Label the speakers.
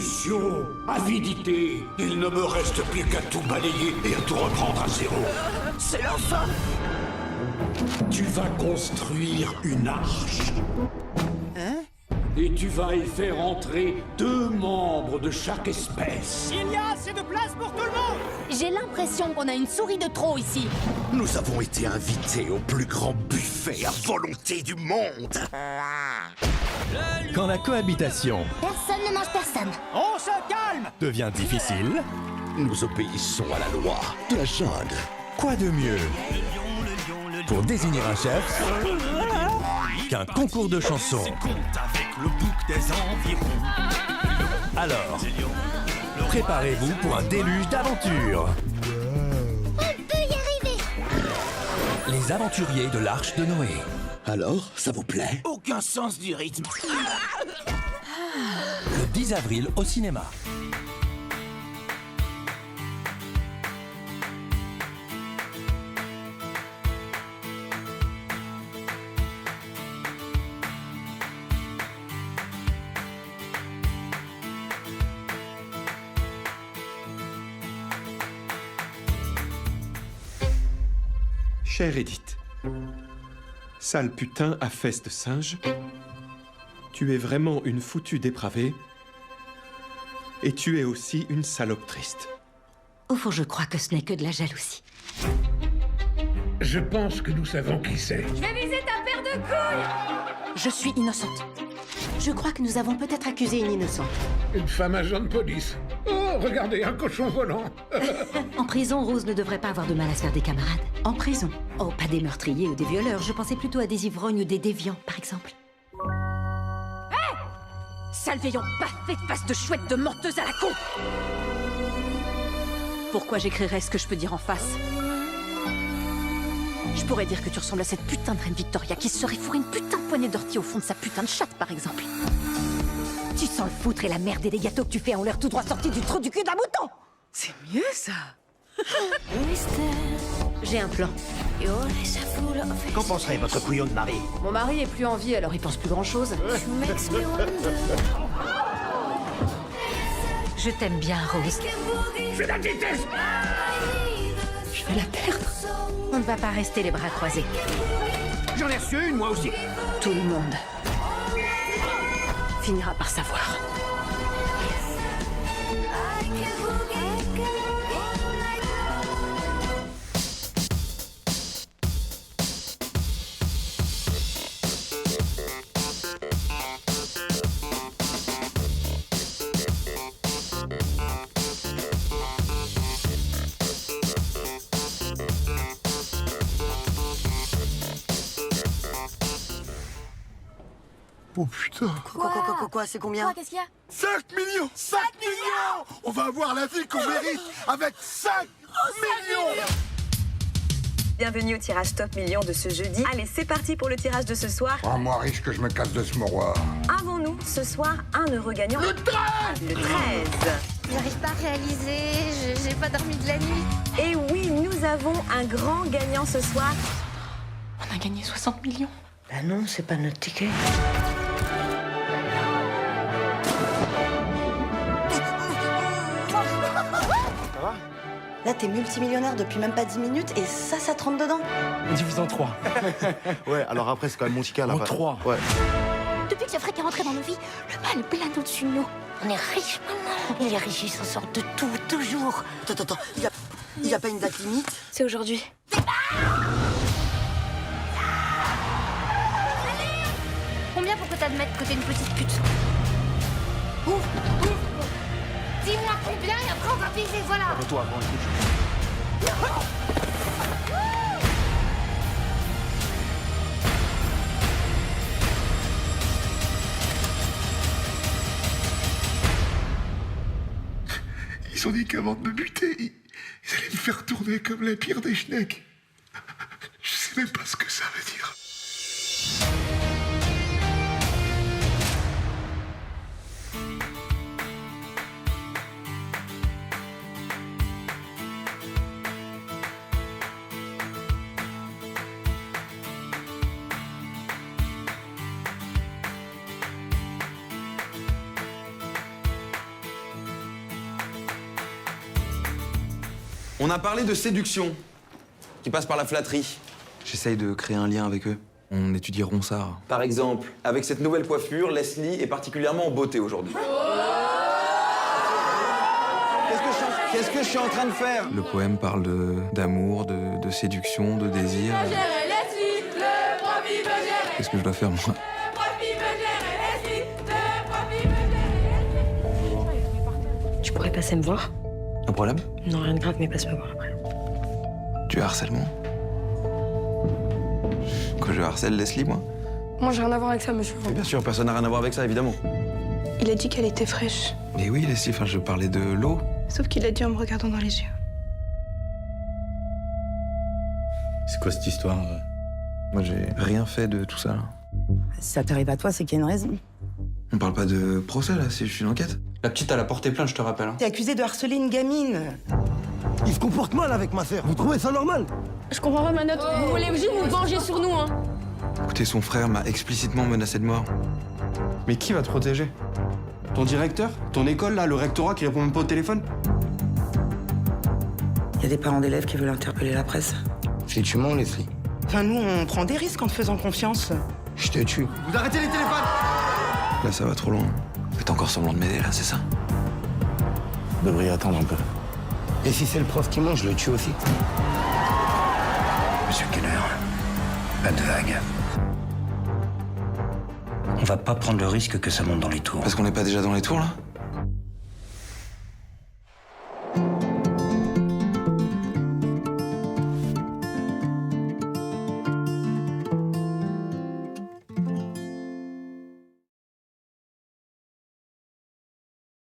Speaker 1: Pollution, avidité, il ne me reste plus qu'à tout balayer et à tout reprendre à zéro.
Speaker 2: C'est la fin.
Speaker 1: Tu vas construire une arche.
Speaker 2: Hein?
Speaker 1: Et tu vas y faire entrer 2 membres de chaque espèce.
Speaker 3: Il y a assez de place pour tout le monde.
Speaker 4: J'ai l'impression qu'on a une souris de trop ici.
Speaker 5: Nous avons été invités au plus grand buffet à volonté du monde.
Speaker 6: Quand la cohabitation
Speaker 4: Personne ne mange personne.
Speaker 3: On se calme.
Speaker 6: devient difficile,
Speaker 5: Nous obéissons à la loi de la jungle.
Speaker 6: quoi de mieux pour désigner un chef qu'un concours de chansons?
Speaker 7: Avec le bouc des environs.
Speaker 6: Alors, préparez-vous pour un déluge d'aventures.
Speaker 4: On peut y arriver.
Speaker 6: Les aventuriers de l'Arche de Noé.
Speaker 5: Alors, ça vous plaît?
Speaker 2: Aucun sens du rythme.
Speaker 6: Le 10 avril au cinéma.
Speaker 8: Chère Edith, sale putain à fesses de singe, tu es vraiment une foutue dépravée, et tu es aussi une salope triste.
Speaker 9: Au fond, je crois que ce n'est que de la jalousie.
Speaker 1: Je pense que nous savons qui c'est.
Speaker 4: Je vais viser ta paire de couilles.
Speaker 9: Je suis innocente. Je crois que nous avons peut-être accusé une innocente.
Speaker 1: Une femme agent de police. Oh, regardez, un cochon volant.
Speaker 9: En prison, Rose ne devrait pas avoir de mal à se faire des camarades. En prison? Oh, pas des meurtriers ou des violeurs. Je pensais plutôt à des ivrognes ou des déviants, par exemple.
Speaker 4: Sale vieillon baffé de face de chouette de menteuse à la con.
Speaker 9: Pourquoi j'écrirais ce que je peux dire en face? Je pourrais dire que tu ressembles à cette putain de reine Victoria qui se serait fourré une putain de poignée d'ortie au fond de sa putain de chatte, par exemple. Tu sens le foutre et la merde et les gâteaux que tu fais ont l'air tout droit sortis du trou du cul d'un mouton.
Speaker 2: C'est mieux ça.
Speaker 9: J'ai un plan.
Speaker 3: Qu'en penserait votre couillon de mari?
Speaker 9: Mon mari est plus en vie, alors il pense plus grand-chose. Je t'aime bien, Rose.
Speaker 1: Je la déteste.
Speaker 9: Je vais la perdre. On ne va pas rester les bras croisés.
Speaker 3: J'en ai reçu une moi aussi.
Speaker 9: Tout le monde finira par savoir.
Speaker 5: Oh putain!
Speaker 2: Quoi, c'est combien?
Speaker 4: Qu'est-ce qu'il y a?
Speaker 5: 5 millions! 5 millions! On va avoir la vie qu'on mérite avec 5 millions!
Speaker 10: Bienvenue au tirage top million de ce jeudi. Allez, c'est parti pour le tirage de ce soir.
Speaker 1: Oh, moi riche que je me casse de ce mouroir.
Speaker 10: Avons-nous ce soir un heureux gagnant?
Speaker 5: Le 13!
Speaker 10: Le 13.
Speaker 4: J'arrive pas à réaliser, j'ai pas dormi de la nuit.
Speaker 10: Et oui, nous avons un grand gagnant ce soir.
Speaker 9: On a gagné 60 millions.
Speaker 2: Bah non, c'est pas notre ticket.
Speaker 11: Là, t'es multimillionnaire depuis même pas 10 minutes et ça te rentre dedans.
Speaker 12: On divise en 3.
Speaker 13: Ouais, alors après, c'est quand même mon ticket à la fin.
Speaker 12: En 3.
Speaker 13: Ouais.
Speaker 4: Depuis que ce fric est rentré dans nos vies, le mal plane au-dessus de nous. On est riches maintenant. Et les riches, ils s'en sortent de tout, toujours.
Speaker 11: Attends, y a pas une date limite?
Speaker 10: C'est aujourd'hui.
Speaker 4: Combien pour que t'admettes que t'es une petite pute? Ouf. Dis-moi combien et après on va baiser, voilà.
Speaker 13: Toi, avant, écoute.
Speaker 5: Ils ont dit qu'avant de me buter, ils allaient me faire tourner comme la pire des schnecks. Je sais même pas ce que ça veut dire.
Speaker 12: On a parlé de séduction, qui passe par la flatterie. J'essaye de créer un lien avec eux. On étudie Ronsard. Par exemple, avec cette nouvelle coiffure, Leslie est particulièrement en beauté aujourd'hui. Qu'est-ce que je suis en train de faire? Le poème parle d'amour, de séduction, de désir. Qu'est-ce que je dois faire, moi?
Speaker 14: Tu pourrais passer me voir?
Speaker 12: Un problème?
Speaker 14: Non, rien de grave, mais passe me voir après.
Speaker 12: Du harcèlement? Que je harcèle Leslie, moi?
Speaker 14: Moi, j'ai rien à voir avec ça, monsieur.
Speaker 12: Mais bien sûr, personne n'a rien à voir avec ça, évidemment.
Speaker 14: Il a dit qu'elle était fraîche.
Speaker 12: Mais oui, Leslie, enfin, je parlais de l'eau.
Speaker 14: Sauf qu'il a dit en me regardant dans les yeux.
Speaker 13: C'est quoi cette histoire?
Speaker 12: Moi, j'ai rien fait de tout ça, là.
Speaker 2: Si ça t'arrive à toi, c'est qu'il y a une raison.
Speaker 12: On parle pas de procès, là, c'est juste une enquête.
Speaker 15: La petite, elle a porté plainte, je te rappelle. Hein.
Speaker 2: T'es accusé de harceler une gamine.
Speaker 3: Il se comporte mal avec ma sœur. Vous trouvez ça normal?
Speaker 14: Je comprends pas ma note. Vous voulez juste vous venger sur nous, hein?
Speaker 12: Écoutez, son frère m'a explicitement menacé de mort.
Speaker 15: Mais qui va te protéger? Ton directeur? Ton école, là, le rectorat qui répond même pas au téléphone?
Speaker 2: Il y a des parents d'élèves qui veulent interpeller la presse.
Speaker 3: Je les tue, mon Leslie.
Speaker 2: Enfin, nous, on prend des risques en te faisant confiance.
Speaker 3: Je te tue.
Speaker 15: Vous arrêtez les téléphones!
Speaker 12: Là, ça va trop loin. Faites encore semblant de m'aider, là, c'est ça?
Speaker 3: Vous devriez attendre un peu. Et si c'est le prof qui monte, je le tue aussi.
Speaker 16: Monsieur Keller, pas de vague. On va pas prendre le risque que ça monte dans les tours.
Speaker 12: Parce qu'on n'est pas déjà dans les tours, là?